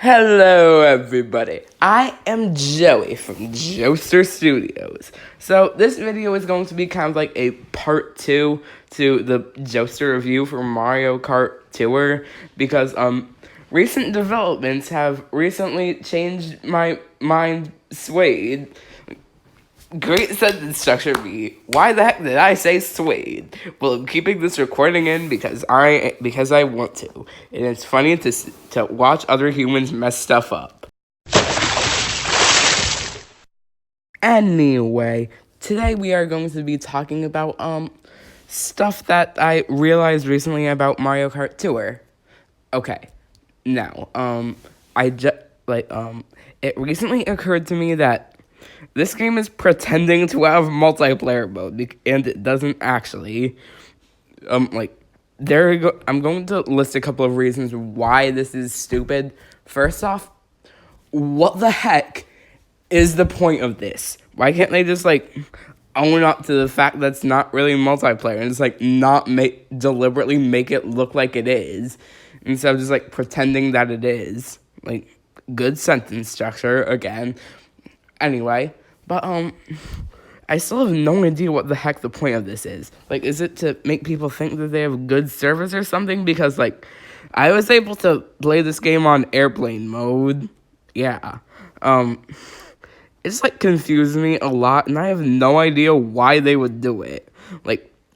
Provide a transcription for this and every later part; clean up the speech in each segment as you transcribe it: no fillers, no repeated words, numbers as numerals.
Hello, everybody. I am Joey from Joester Studios. So this video is going to be kind of like a part 2 to the Joester review for Mario Kart Tour because recent developments have recently changed my mind swayed. Great sentence structure B. Why the heck did I say swayed? Well, I'm keeping this recording in because I want to, and it's funny to watch other humans mess stuff up. Anyway, today we are going to be talking about stuff that I realized recently about Mario Kart Tour. Okay, now it recently occurred to me that this game is pretending to have multiplayer mode, and it doesn't actually. There you go. I'm going to list a couple of reasons why this is stupid. First off, what the heck is the point of this? Why can't they just own up to the fact that's not really multiplayer and just not deliberately make it look like it is, instead of just pretending that it is? Good sentence structure again. Anyway, but I still have no idea what the heck the point of this is. Is it to make people think that they have good service or something? Because I was able to play this game on airplane mode. Yeah. It's confused me a lot, and I have no idea why they would do it.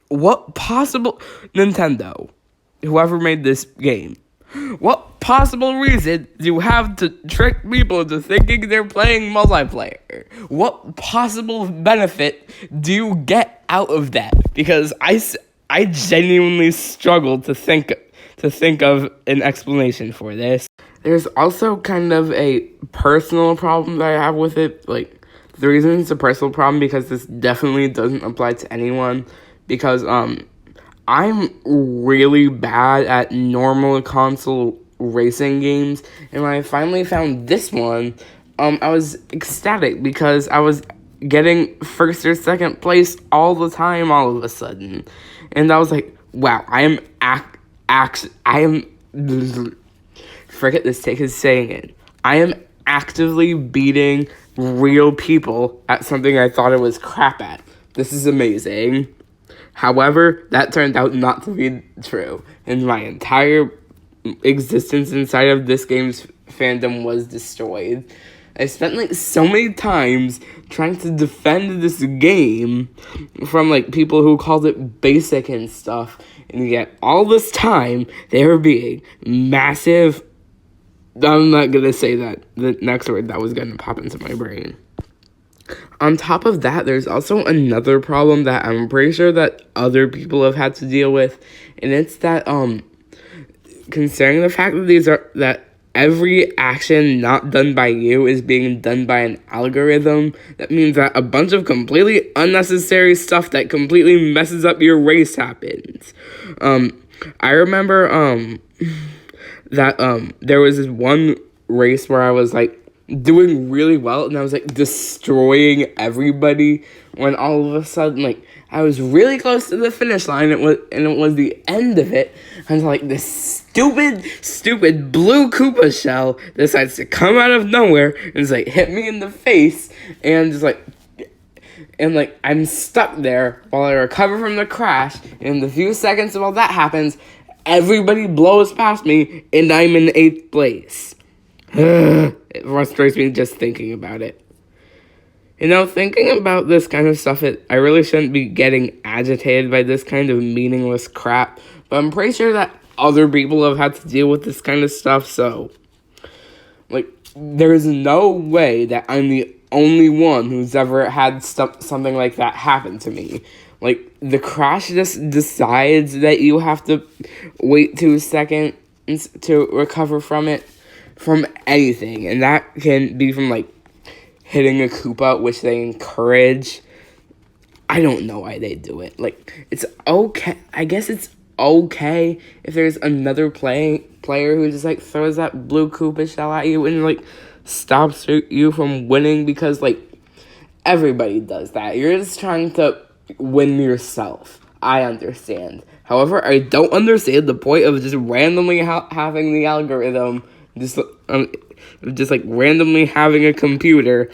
What possible Nintendo, whoever made this game, what possible reason do you have to trick people into thinking they're playing multiplayer? What possible benefit do you get out of that? Because I genuinely struggle to think of an explanation for this. There's also kind of a personal problem that I have with it. The reason it's a personal problem, because this definitely doesn't apply to anyone, because I'm really bad at normal console racing games, and when I finally found this one, I was ecstatic because I was getting first or second place all the time all of a sudden, and I was like, wow, I am forget this take is saying it. I am actively beating real people at something I thought it was crap at. This is amazing. However, that turned out not to be true, and my entire existence inside of this game's fandom was destroyed. I spent so many times trying to defend this game from people who called it basic and stuff, and yet all this time they were being massive. I'm not gonna say that, the next word that was gonna pop into my brain. On top of that, there's also another problem that I'm pretty sure that other people have had to deal with, and it's that considering the fact that every action not done by you is being done by an algorithm, that means that a bunch of completely unnecessary stuff that completely messes up your race happens. I remember that there was this one race where I was doing really well, and I was destroying everybody, when all of a sudden I was really close to the finish line, and it was the end of it, and this stupid blue Koopa shell decides to come out of nowhere and just hit me in the face, and I'm stuck there while I recover from the crash. And in the few seconds while that happens, everybody blows past me, and I'm in 8th place. It frustrates me just thinking about it. Thinking about this kind of stuff, I really shouldn't be getting agitated by this kind of meaningless crap, but I'm pretty sure that other people have had to deal with this kind of stuff, so, there is no way that I'm the only one who's ever had something like that happen to me. The crash just decides that you have to wait 2 seconds to recover from it, from anything, and that can be from hitting a Koopa, which they encourage. I don't know why they do it. It's okay. I guess it's okay if there's another player who just throws that blue Koopa shell at you and stops you from winning, because everybody does that. You're just trying to win yourself. I understand. However, I don't understand the point of just randomly having the algorithm Just um, just like randomly having a computer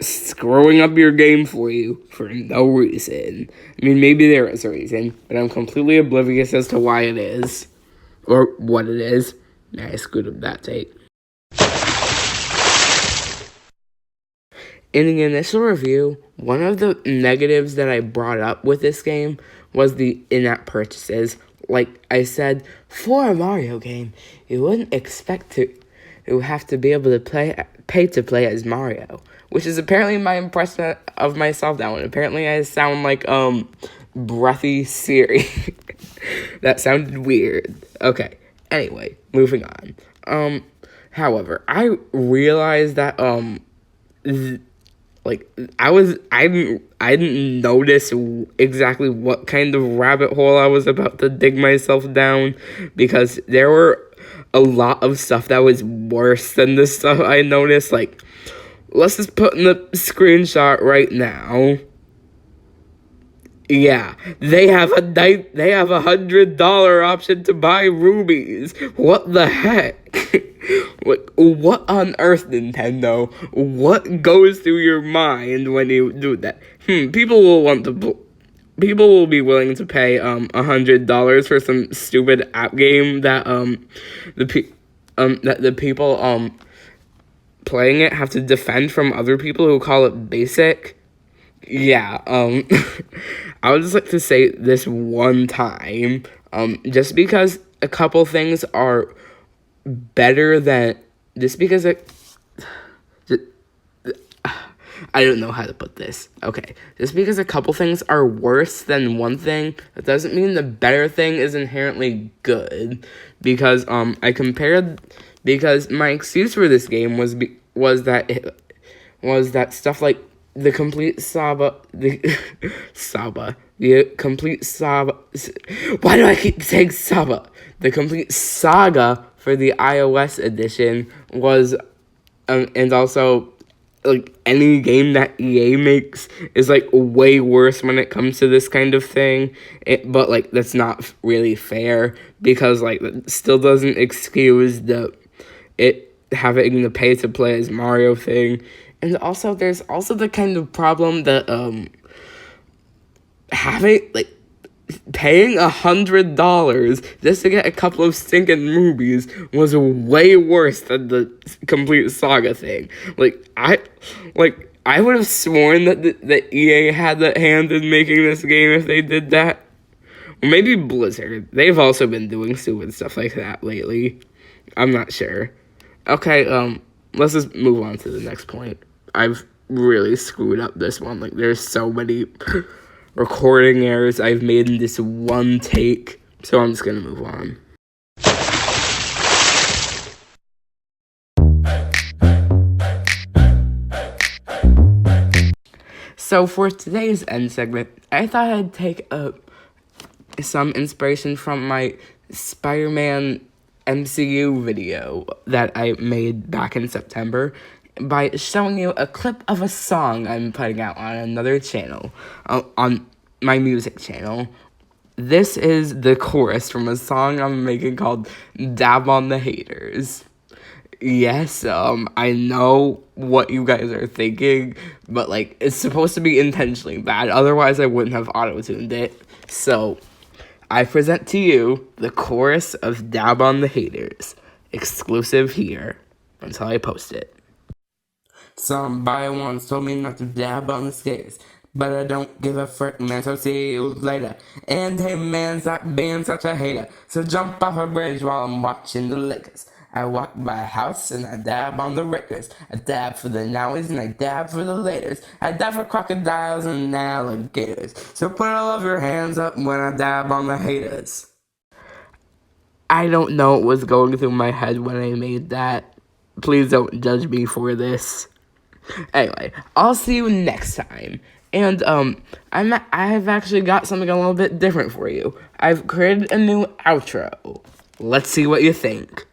screwing up your game for you for no reason. I mean, maybe there is a reason, but I'm completely oblivious as to why it is or what it is. I screwed up that tape. In the initial review, one of the negatives that I brought up with this game was the in-app purchases. Like I said, for a Mario game, you wouldn't expect to have to be able to pay to play as Mario, which is apparently my impression of myself now. And apparently I sound like breathy Siri. That sounded weird. Okay. Anyway, moving on. However, I realized that I didn't notice exactly what kind of rabbit hole I was about to dig myself down, because there were a lot of stuff that was worse than the stuff I noticed. Like, let's just put in the screenshot right now. Yeah, they have a $100 option to buy rubies. What the heck? Like, what on earth, Nintendo? What goes through your mind when you do that? People will be willing to pay $100 for some stupid app game that the people playing it have to defend from other people who call it basic. Yeah, I would just like to say this one time, just because a couple things are better than, just because I don't know how to put this. Okay, just because a couple things are worse than one thing, that doesn't mean the better thing is inherently good, because, because my excuse for this game was that stuff like the complete Saba, the complete Saba, why do I keep saying Saba? The complete saga for the iOS edition was, and also, like, any game that EA makes is, like, way worse when it comes to this kind of thing, but, like, that's not really fair, because, like, that still doesn't excuse having the pay to play as Mario thing. And also, there's also the kind of problem that, paying $100 just to get a couple of stinking rubies was way worse than the complete saga thing. I would have sworn that EA had that hand in making this game if they did that. Or maybe Blizzard. They've also been doing stupid stuff like that lately. I'm not sure. Okay, let's just move on to the next point. I've really screwed up this one. Like, there's so many recording errors I've made in this one take, so I'm just gonna move on. So for today's end segment, I thought I'd take some inspiration from my Spider-Man MCU video that I made back in September by showing you a clip of a song I'm putting out on another channel, on my music channel. This is the chorus from a song I'm making called Dab on the Haters. Yes, I know what you guys are thinking, but, like, it's supposed to be intentionally bad, otherwise I wouldn't have auto-tuned it. So, I present to you the chorus of Dab on the Haters, exclusive here, until I post it. Somebody once told me not to dab on the skaters, but I don't give a frick, man, so see you later. And hey man, stop being such a hater, so jump off a bridge while I'm watching the Lakers. I walk by a house and I dab on the Rickers. I dab for the nowies and I dab for the laters. I dab for crocodiles and alligators. So put all of your hands up when I dab on the haters. I don't know what was going through my head when I made that. Please don't judge me for this. Anyway, I'll see you next time. And I've actually got something a little bit different for you. I've created a new outro. Let's see what you think.